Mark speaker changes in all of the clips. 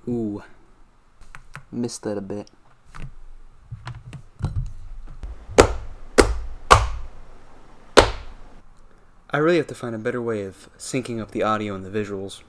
Speaker 1: Ooh, missed that a bit. I really have to find a better way of syncing up the audio and the visuals.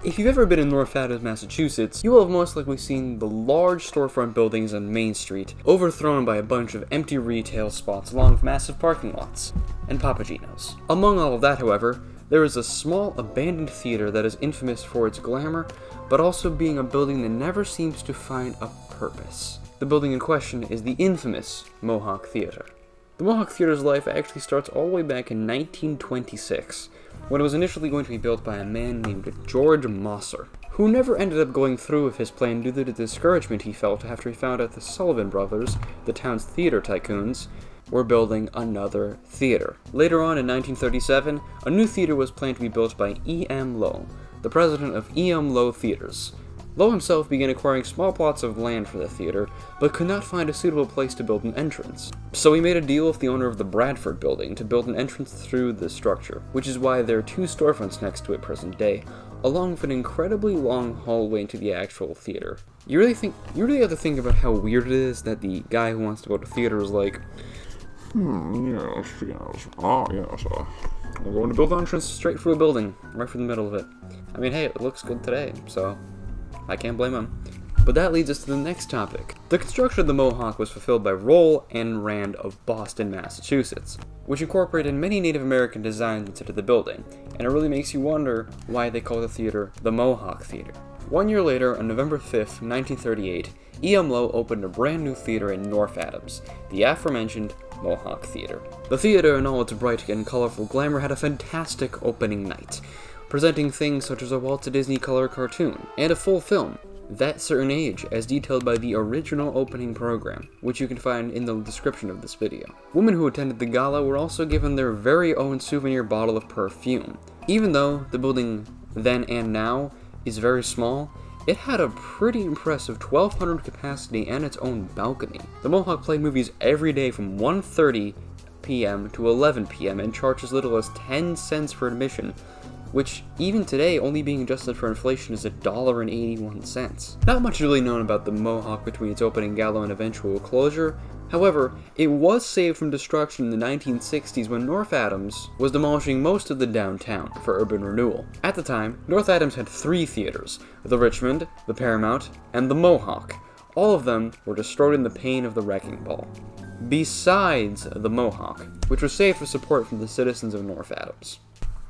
Speaker 1: If you've ever been in North Adams, Massachusetts, you will have most likely seen the large storefront buildings on Main Street, overthrown by a bunch of empty retail spots along with massive parking lots, and Papagenos. Among all of that, however, there is a small abandoned theater that is infamous for its glamour, but also being a building that never seems to find a purpose. The building in question is the infamous Mohawk Theater. The Mohawk Theater's life actually starts all the way back in 1926, when it was initially going to be built by a man named George Mosser, who never ended up going through with his plan due to the discouragement he felt after he found out the Sullivan brothers, the town's theater tycoons, were building another theater. Later on in 1937, a new theater was planned to be built by E.M. Lowe, the president of E.M. Lowe Theaters. Lowe himself began acquiring small plots of land for the theater, but could not find a suitable place to build an entrance. So he made a deal with the owner of the Bradford building to build an entrance through the structure, which is why there are two storefronts next to it present day, along with an incredibly long hallway into the actual theater. You really have to think about how weird it is that the guy who wants to build a theater is like, yes, we're going to build an entrance straight through a building, right through the middle of it. I mean, hey, it looks good today, so I can't blame him. But that leads us to the next topic. The construction of the Mohawk was fulfilled by Roll and Rand of Boston, Massachusetts, which incorporated many Native American designs into the building, and it really makes you wonder why they call the theater the Mohawk Theater. 1 year later, on November 5th, 1938, E.M. Lowe opened a brand new theater in North Adams, the aforementioned Mohawk Theater. The theater, in all its bright and colorful glamour, had a fantastic opening night, presenting things such as a Walt Disney color cartoon, and a full film, That Certain Age, as detailed by the original opening program, which you can find in the description of this video. Women who attended the gala were also given their very own souvenir bottle of perfume. Even though the building then and now is very small, it had a pretty impressive 1,200 capacity and its own balcony. The Mohawk played movies every day from 1:30 p.m. to 11 p.m. and charged as little as 10 cents for admission, which even today, only being adjusted for inflation, is $1.81. Not much is really known about the Mohawk between its opening gala and eventual closure. However, it was saved from destruction in the 1960s when North Adams was demolishing most of the downtown for urban renewal. At the time, North Adams had 3 theaters: the Richmond, the Paramount, and the Mohawk. All of them were destroyed in the pain of the wrecking ball, besides the Mohawk, which was saved with support from the citizens of North Adams.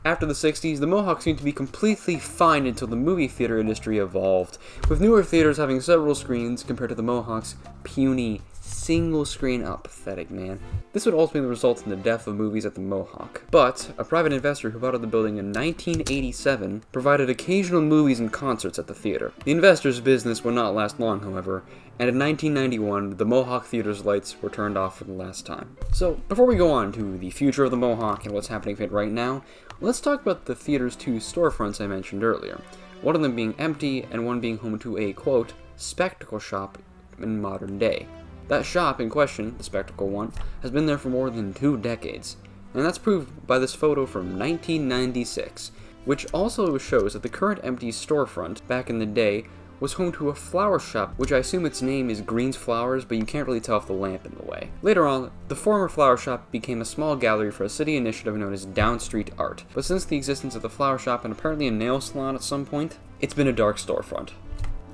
Speaker 1: After the 60s, the Mohawk seemed to be completely fine until the movie theater industry evolved, with newer theaters having several screens compared to the Mohawk's puny, single-screen. Oh, pathetic, man. This would ultimately result in the death of movies at the Mohawk. But a private investor who bought out the building in 1987 provided occasional movies and concerts at the theater. The investor's business would not last long, however, and in 1991, the Mohawk Theater's lights were turned off for the last time. So, before we go on to the future of the Mohawk and what's happening with it right now, let's talk about the theater's 2 storefronts I mentioned earlier, one of them being empty and one being home to a, quote, spectacle shop in modern day. That shop in question, the spectacle one, has been there for more than 2 decades, and that's proved by this photo from 1996, which also shows that the current empty storefront back in the day was home to a flower shop, which I assume its name is Green's Flowers, but you can't really tell with the lamp in the way. Later on, the former flower shop became a small gallery for a city initiative known as Down Street Art, but since the existence of the flower shop and apparently a nail salon at some point, it's been a dark storefront.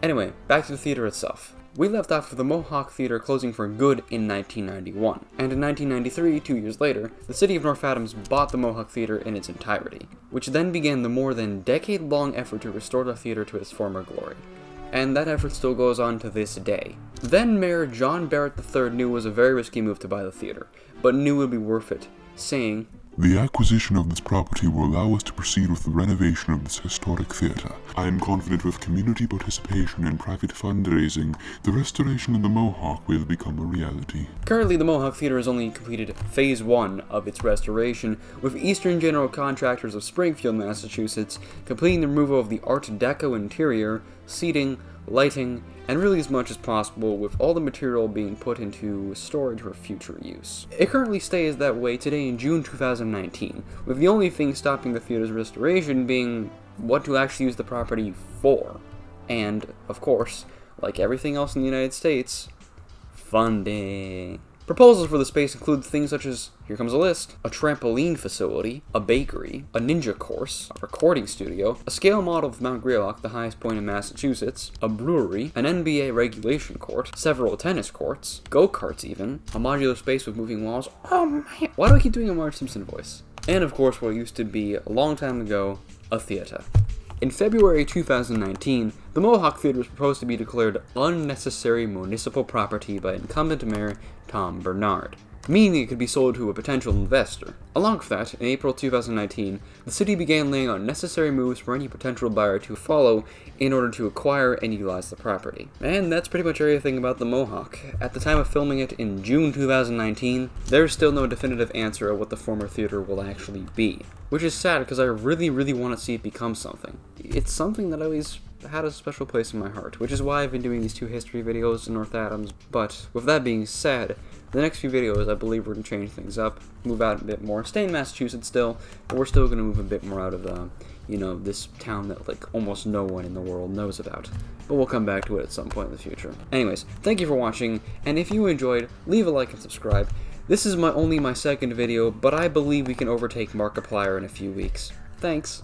Speaker 1: Anyway, back to the theater itself. We left off with the Mohawk Theater closing for good in 1991, and in 1993, 2 years later, the city of North Adams bought the Mohawk Theater in its entirety, which then began the more than decade-long effort to restore the theater to its former glory. And that effort still goes on to this day. Then Mayor John Barrett III knew it was a very risky move to buy the theater, but knew it would be worth it, saying,
Speaker 2: "The acquisition of this property will allow us to proceed with the renovation of this historic theater. I am confident with community participation and private fundraising, the restoration of the Mohawk will become a reality."
Speaker 1: Currently, the Mohawk Theater has only completed Phase 1 of its restoration, with Eastern General Contractors of Springfield, Massachusetts, completing the removal of the Art Deco interior, seating, lighting, and really as much as possible, with all the material being put into storage for future use. It currently stays that way today in June 2019, with the only thing stopping the theater's restoration being what to actually use the property for. And, of course, like everything else in the United States, funding. Proposals for the space include things such as, here comes a list, a trampoline facility, a bakery, a ninja course, a recording studio, a scale model of Mount Greelocke, the highest point in Massachusetts, a brewery, an NBA regulation court, several tennis courts, go-karts even, a modular space with moving walls. Oh man, why do I keep doing a Marge Simpson voice? And of course what used to be, a long time ago, a theater. In February 2019, the Mohawk Theater was proposed to be declared unnecessary municipal property by incumbent mayor Tom Bernard, meaning it could be sold to a potential investor. Along with that, in April 2019, the city began laying out necessary moves for any potential buyer to follow in order to acquire and utilize the property. And that's pretty much everything about the Mohawk. At the time of filming it in June 2019, there's still no definitive answer of what the former theater will actually be. Which is sad, because I really want to see it become something. It's something that always had a special place in my heart, which is why I've been doing these 2 history videos in North Adams. But with that being said, the next few videos I believe we're going to change things up, move out a bit more, stay in Massachusetts still, but we're still going to move a bit more out of this town that like almost no one in the world knows about. But we'll come back to it at some point in the future. Anyways, thank you for watching, and if you enjoyed, leave a like and subscribe. This is only my second video, but I believe we can overtake Markiplier in a few weeks. Thanks.